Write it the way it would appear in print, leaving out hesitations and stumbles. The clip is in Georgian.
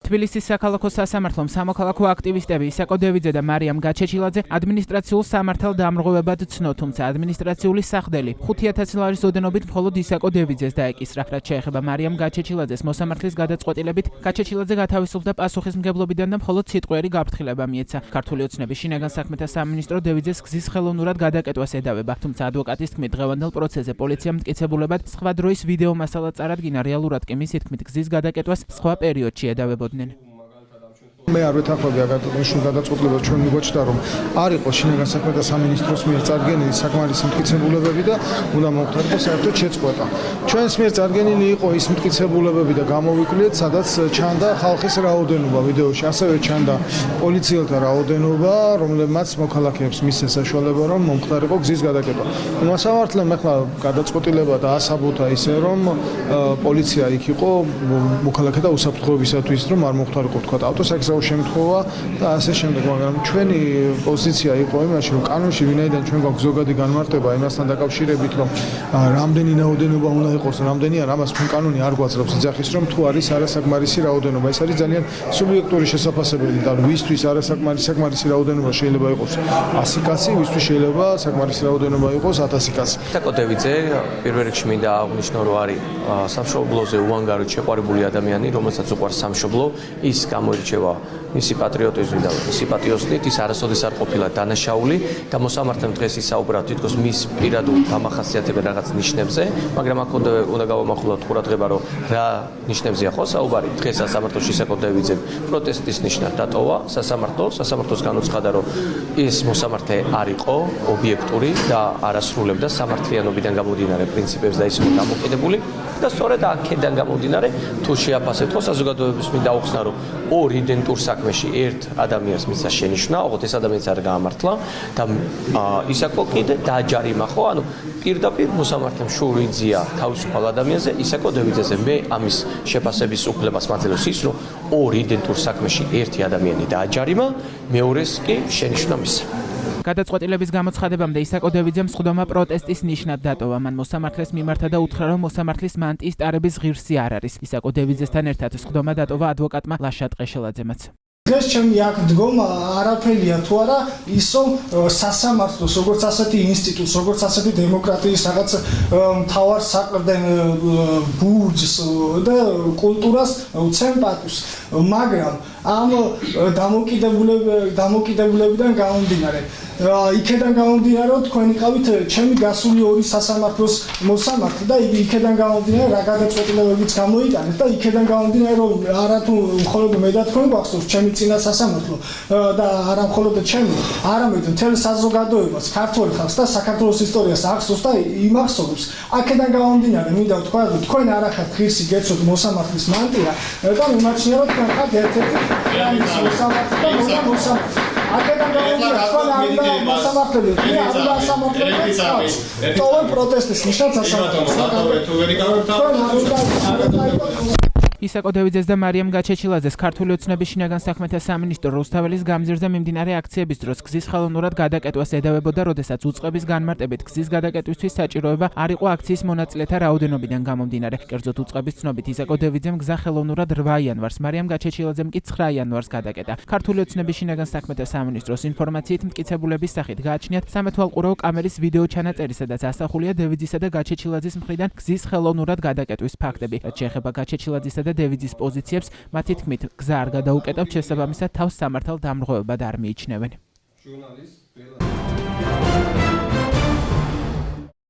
თბილისის საქალაქო სასამართლომ სამოქალაქო აქტივისტები ისაკო დევიძე და მარიამ გაჩეჩილაძე ადმინისტრაციულ სამართალ დამრღვევებად ცნო, თუმცა ადმინისტრაციული სახდელი 5,000 ლარის ოდენობით მხოლოდ ისაკო დევიძეს დაეკისრა. რაც შეეხება მარიამ გაჩეჩილაძეს მოსამართლის გადაწყვეტილებით, გაჩეჩილაძე გათავისუფლდა პასუხისმგებლობიდან და მხოლოდ სიტყვიერი გაფრთხილება მიეცა. ქართული ოცნების შინაგან საქმეთა სამინისტრო დევიძეს გზის ხელოვნურად გადაკეტვას ედავება, თუმცა ადვოკატის თქმით დღევანდელ პროცესზე პოლიციამ მტკიცებულებად სხვა დროის ვიდეო მასალა წარადგინა, რეალურად კი მისი თქმით გზის გადაკეტვას სხვა პერიოდში ედავებოდნენ. მე არ ვეთანხმები აგატონიშვილის გადაწყვეტილებას, ჩვენ მიგვაჩნდა რომ არ იყო შინაგან საქმეთა სამინისტროს მიერ წარდგენილი საკმარისი მტკიცებულებები და უნდა მოვხდარიყო საერთოდ შეწყვეტა. ჩვენს მიერ წარდგენილი იყო ის მტკიცებულებები და გამოვიკვლიეთ, სადაც ჩანდა ხალხის რაოდენობა ვიდეოში, ასევე ჩანდა პოლიციელთა რაოდენობა, რომლებმაც მოქალაქეებს მისცეს საშუალება რომ მომხდარიყო გზის გადაკეტვა. მოსამართლემ ახლა გადაწყვეტილება დაასაბუთა ისე რომ პოლიცია იქ იყო მოქალაქეთა უსაფრთხოებისათვის რომ არ მომხდარიყო თქვა ავტოსაკისაო შემთხვევა და ასე შემდეგ, მაგრამ ჩვენი პოზიცია იყო იმაში, რომ კანონში ვინაიდან ჩვენ გვაქვს ზოგადი განმარტება იმასთან დაკავშირებით, რომ რამდენი რაოდენობა უნდა იყოს, რამდენი არ, ამას ჩვენ კანონი არ გვაძლევს იძახის, რომ თუ არის არასაკმარისი რაოდენობა, ეს არის ძალიან სუბიექტური შესაძლებლობები და ვისთვის საკმარისი რაოდენობა შეიძლება იყოს 100 კაცი, ვისთვის შეიძლება საკმარისი რაოდენობა იყოს 1000 კაცი. ისაკო დევიძე პირველ რიგში მინდა აღვნიშნო, რომ არის სამშობლოზე უანგაროდ შეყვარებული ადამიანი, რომელსაც უყვარს სამშობლო, ის გამოირჩევა მისი პატრიოტიზმით და მისი პატიოსნით, ის არასოდეს არ ყოფილა დანაშაული და მოსამართლემ დღეს ისაუბრა თითქოს მის პირადულ დამახასიათებელ რაღაც ნიშნებზე, მაგრამ აქ უნდა გავამახვილოთ ყურადღება, რომ რა ნიშნებზეა ხო საუბარი. დღეს სასამართლოში ისაკო დევიძემ პროტესტის ნიშნად დატოვა სასამართლოს განუცხადა, რომ ეს მოსამართლე არ იყო ობიექტური და არასრულებდა სამართლიანობიდან გამომდინარე პრინციპებს და ის იყო დამოკიდებული და სწორედ აქედან გამომდინარე თუ შეაფასებთ ხო საზოგადოების მინდა აუხსნა, რომ ორ იდენტურ საქმეში ერთ ადამიანს მისცა შენიშვნა, ოღონდ ეს ადამიანს არ გაამართლა და ისაკო კიდე დააჯარიმა ხო, ანუ პირდაპირ მოსამართლემ შური იძია თავისუფალ ადამიანზე, ისაკო დევიძეზე. მე ამის შეფასების უფლებას მაძლევს ის, რომ ორ იდენტურ საქმეში ერთი ადამიანი დააჯარიმა, მეორეს კი შენიშვნა მისცა. გადაწყვეტილების გამოცხადებამდე ისაკო დევიძემ სხდომა პროტესტის ნიშნად დატოვა. მან მოსამართლეს მიმართა და უთხრა, რომ მოსამართლის მანტიის ტარების ღირსი არ არის. ისაკო დევიძესთან ერთად სხდომა დატოვა ადვოკატმა ლაშა ტყეშელაძემაც. დღეს ჩემი აქ დგომა არაფერია თუ არა ის რომ სასამართლოს როგორც ასეთი ინსტიტუტს, როგორც ასეთი დემოკრატიის რაღაც მთავარ საყრდენ ბურჯს და კულტურას უცემ პატივს, მაგრამ ამ დამოკიდებულებიდან გამომდინარე იქედან გამომდინარე, რომ თქვენ იყავით ჩემი გასული ორი სასამართლოს მოსამართლე და იქედან გამომდინარე რა გადაწყვეტილებებიც გამოიტანეთ და იქედან გამომდინარე, რომ არა თუ მხოლოდ მე და თქვენ გვახსოვს ჩემი წინა სასამართლო და არა მხოლოდ ჩემი, არამედ მთელ საზოგადოებას, ქართველ ხალხს და საქართველოს ისტორიას ახსოვს და იმახსოვს. აქედან გამომდინარე მინდა ვთქვა, რომ თქვენ არ ახართ ღირსი გეცოთ მოსამართლის მანტია და მიმაჩნია, რომ თქვენ ხართ ერთ-ერთი მოსამართლე და მოსამართლე. აქედან გამომდინარე, თქვენ არ უნდა მოსამართლეები, არ უნდა სამართლეები. თორემ პროტესტის ნიშნად სასამართლოს ისაკო დევიძეს და მარიამ გაჩეჩილაძეს ქართული ოცნების შინაგან საქმეთა სამინისტრო რუსთაველის გამზირზე მიმდინარე აქციების დროს გზის ხელოვნურად გადაკეტვას ედავებოდა, როდესაც უწყების განმარტებით გზის გადაკეტვისთვის საჭიროება არ იყო აქციის მონაწილეთა რაოდენობიდან გამომდინარე. კერძოდ უწყების ცნობით ისაკო დევიძემ გზა ხელოვნურად 8 იანვარს, მარიამ გაჩეჩილაძემ კი 9 იანვარს გადაკეტა. ქართული ოცნების შინაგან საქმეთა სამინისტროს ინფორმაციით მტკიცებულების სახით გააჩნიათ სამეთვალყურეო კამერის ვიდეო ჩანაწერი, სადაც ასახულია დევიძისა და გაჩეჩილაძის მხრიდან გზის ხელოვნურად გადაკეტვის ფაქტები. რაც შეეხება გაჩეჩილაძისა და დევიძის პოზიციებს, მათი თქმით, გზა არ გადაუკეტავთ, შესაბამისად თავს სამართალ დამრღვევებად არ მიიჩნევენ.